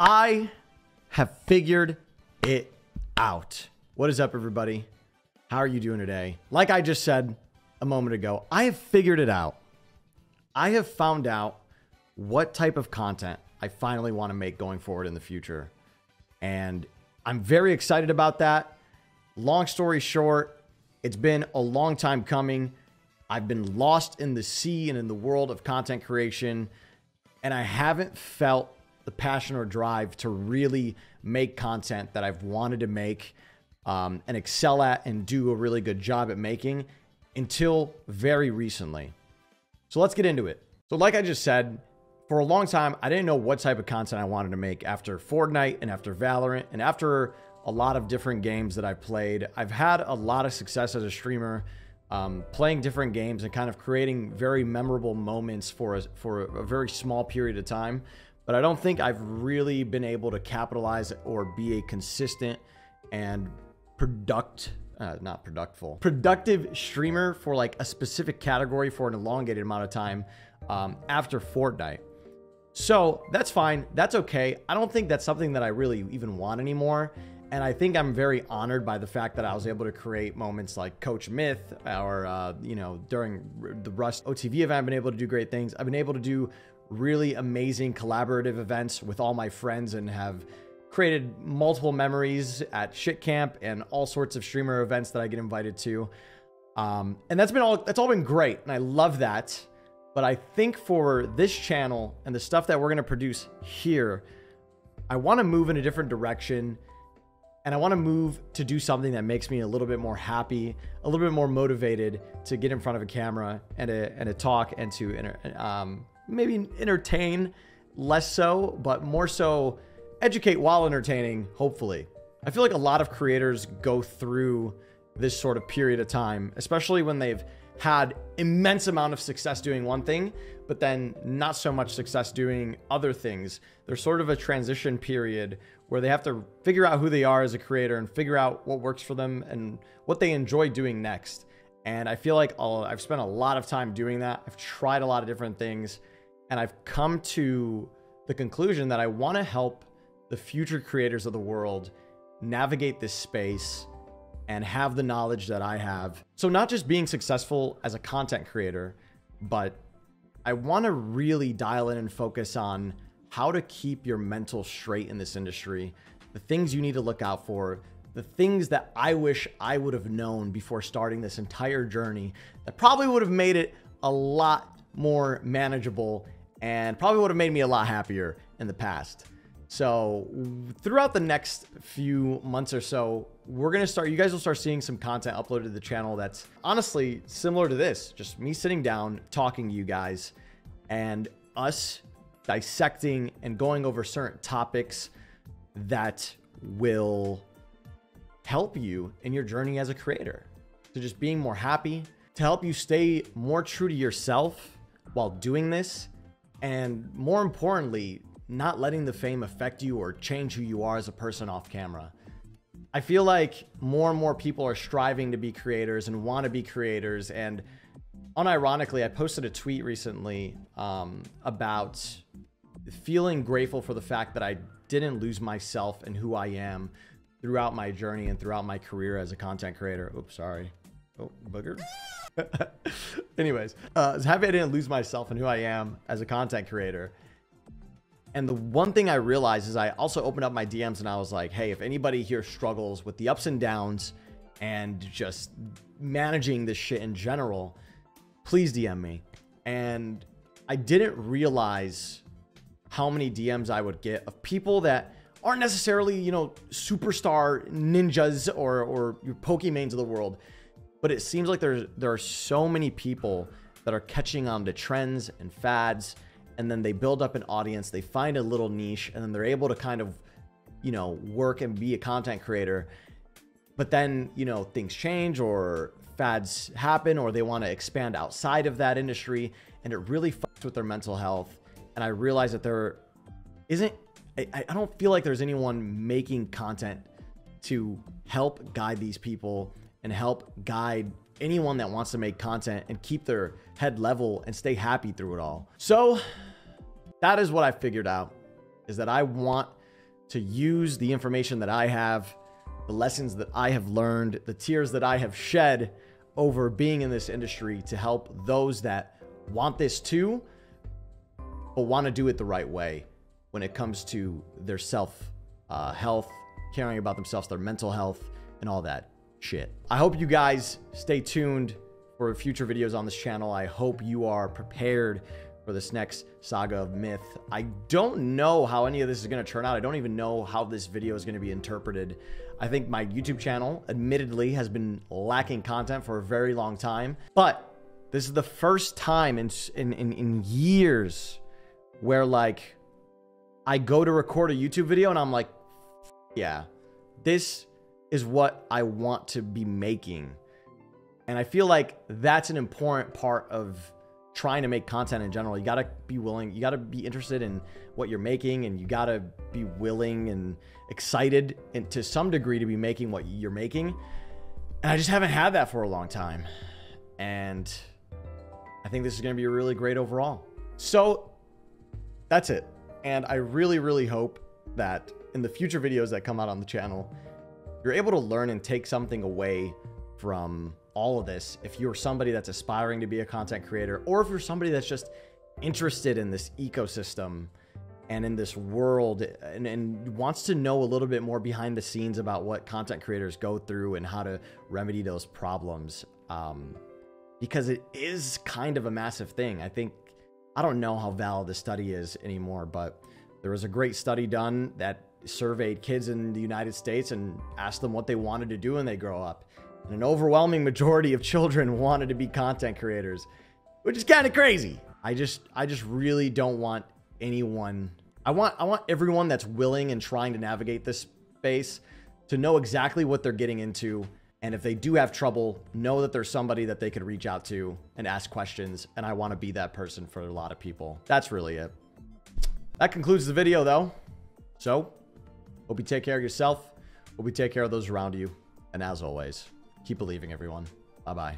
I have figured it out. What is up, everybody? How are you doing today? Like I just said a moment ago, I have figured it out. I have found out what type of content I finally want to make going forward in the future. And I'm very excited about that. Long story short, it's been a long time coming. I've been lost in the sea and in the world of content creation, and I haven't felt the passion or drive to really make content that I've wanted to make and excel at and do a really good job at making until very recently. So let's get into it. So like I just said, for a long time, I didn't know what type of content I wanted to make after Fortnite and after Valorant and after a lot of different games that I've played. I've had a lot of success as a streamer, playing different games and kind of creating very memorable moments for a very small period of time. But I don't think I've really been able to capitalize or be a consistent and productive streamer for like a specific category for an elongated amount of time after Fortnite. So that's fine. That's okay. I don't think that's something that I really even want anymore. And I think I'm very honored by the fact that I was able to create moments like Coach Myth or, during the Rust OTV event, I've been able to do great things. I've been able to do really amazing collaborative events with all my friends and have created multiple memories at Shit Camp and all sorts of streamer events that I get invited to. And that's all been great. And I love that. But I think for this channel and the stuff that we're going to produce here, I want to move in a different direction. And I want to move to do something that makes me a little bit more happy, a little bit more motivated to get in front of a camera and to talk and to maybe entertain, less so, but more so educate while entertaining, hopefully. I feel like a lot of creators go through this sort of period of time, especially when they've had immense amount of success doing one thing, but then not so much success doing other things. There's sort of a transition period where they have to figure out who they are as a creator and figure out what works for them and what they enjoy doing next. And I feel like I've spent a lot of time doing that. I've tried a lot of different things, and I've come to the conclusion that I want to help the future creators of the world navigate this space and have the knowledge that I have. So not just being successful as a content creator, but I want to really dial in and focus on how to keep your mental straight in this industry, the things you need to look out for, the things that I wish I would have known before starting this entire journey that probably would have made it a lot more manageable and probably would have made me a lot happier in the past. So throughout the next few months or so, you guys will start seeing some content uploaded to the channel that's honestly similar to this, just me sitting down, talking to you guys and us dissecting and going over certain topics that will help you in your journey as a creator, to just being more happy, to help you stay more true to yourself while doing this, and more importantly, not letting the fame affect you or change who you are as a person off camera. I feel like more and more people are striving to be creators and want to be creators. And unironically, I posted a tweet recently about feeling grateful for the fact that I didn't lose myself and who I am throughout my journey and throughout my career as a content creator. Oops, sorry. Oh, booger. Anyways, I was happy I didn't lose myself and who I am as a content creator. And the one thing I realized is I also opened up my DMs and I was like, hey, if anybody here struggles with the ups and downs and just managing this shit in general, please DM me. And I didn't realize how many DMs I would get of people that aren't necessarily, superstar ninjas or your Pokemains of the world. But it seems like there are so many people that are catching on to trends and fads, and then they build up an audience, they find a little niche, and then they're able to kind of, work and be a content creator. But then, things change or fads happen or they want to expand outside of that industry, and it really fucks with their mental health. And I realized that I don't feel like there's anyone making content to help guide these people and help guide anyone that wants to make content and keep their head level and stay happy through it all. So that is what I figured out, is that I want to use the information that I have, the lessons that I have learned, the tears that I have shed over being in this industry to help those that want this too, but want to do it the right way when it comes to their health, caring about themselves, their mental health, and all that shit. I hope you guys stay tuned for future videos on this channel. I hope you are prepared for this next saga of myth. I don't know how any of this is going to turn out. I don't even know how this video is going to be interpreted. I think my YouTube channel, admittedly, has been lacking content for a very long time, but this is the first time in years where, like, I go to record a YouTube video and I'm like, yeah, this is what I want to be making. And I feel like that's an important part of trying to make content in general. You got to be willing, you got to be interested in what you're making, and you got to be willing and excited and to some degree to be making what you're making. And I just haven't had that for a long time. And I think this is going to be really great overall. So that's it. And I really, really hope that in the future videos that come out on the channel, you're able to learn and take something away from all of this. If you're somebody that's aspiring to be a content creator, or if you're somebody that's just interested in this ecosystem and in this world and wants to know a little bit more behind the scenes about what content creators go through and how to remedy those problems, because it is kind of a massive thing. I don't know how valid the study is anymore, but there was a great study done that surveyed kids in the United States and asked them what they wanted to do when they grow up. And an overwhelming majority of children wanted to be content creators, which is kind of crazy. I just really don't want anyone. I want everyone that's willing and trying to navigate this space to know exactly what they're getting into. And if they do have trouble, know that there's somebody that they could reach out to and ask questions. And I want to be that person for a lot of people. That's really it. That concludes the video, though. So, hope you take care of yourself. Hope you take care of those around you. And as always, keep believing, everyone. Bye-bye.